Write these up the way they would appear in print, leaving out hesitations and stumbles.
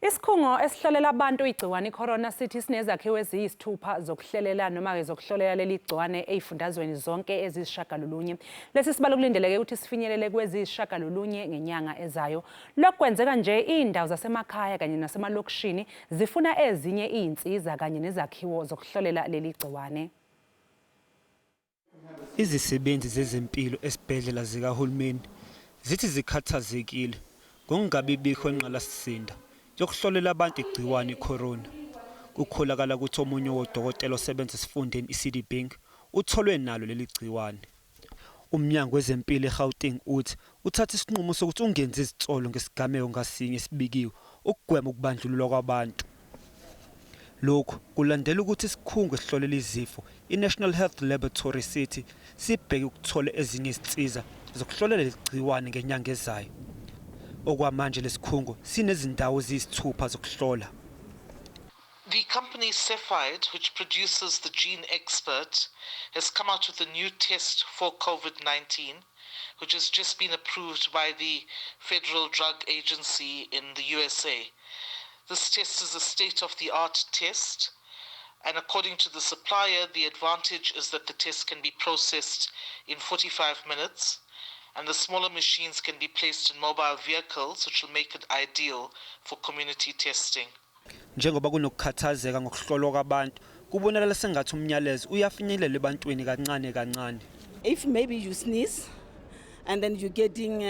Isikhungo esihlolela abantu igciwane icorona sithi sinezakhiwo eziyisithupha zokuhlelela noma ke zokuhlolela leligciwane ezifundazweni zonke eziyishiyagalolunye. Lesibalo kulindeleke ukuthi sifinyelele kweziyishiyagalolunye ngenyanga ezayo. Lokhu kwenzeka nje izindawo zasemakhaya kanye nasemalokishini zifuna ezinye izinsiza kanye nezakhiwo zokuhlolela leligciwane. Izisebenzi zezempilo esibhedlela zikahulumeni zithi zikhathazekile ngokungabibikho enqalasisinda yokuhlolela abantu igciwane icorona. Kukholakala ukuthi omunye wodokotela osebenza esifundeni iCity utholwe nalo leli gciwane. Umnyango wezempilo eGauteng uthi uthatha isinqumo sokuthi ungenza izitsolo ngesigameko ngasinye esibikiwe ukugwema ukubandlululwa kwabantu. Lokhu kulandela ukuthi isikhungo esihlolela izifo iNational Health Laboratory sithi sibheke ukuthola ezinye izinsiza zokuhlolela leligciwane ngenyanga ezayo. Okwamanje lesikhungo sinezindawo eziyisithupha zokuhlola. The company Cepheid, which produces the gene expert, has come out with a new test for COVID-19, which has just been approved by the Federal Drug Agency in the USA. This test is a state-of-the-art test, and according to the supplier, the advantage is that the test can be processed in 45 minutes, and the smaller machines can be placed in mobile vehicles, which will make it ideal for community testing. Njengoba kunokukhathazeka ngokuhlolwa kwabantu, kubonakala sengathi umnyalezo uyafinyelela ebantwini kancane kancane. If maybe you sneeze and then you're getting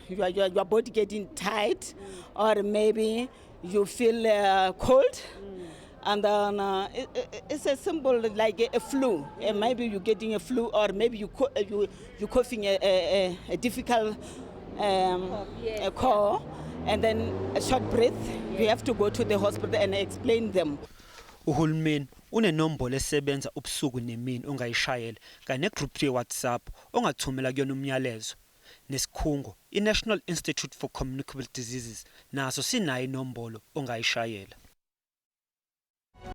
your body getting tight, or maybe you feel cold, and then it's a symbol like a flu. Maybe you're getting a flu, or maybe you're coughing a difficult cough, and then a short breath. You have to go to the hospital and explain them. Uhulumeni unenombolo esebenza ubusuku nemini ongayishayela kanye negroup ye-WhatsApp ongathumela kuyona umyalezo. Nesikhungo iNational Institute for Communicable Diseases naso sinayo inombolo ongayishayela.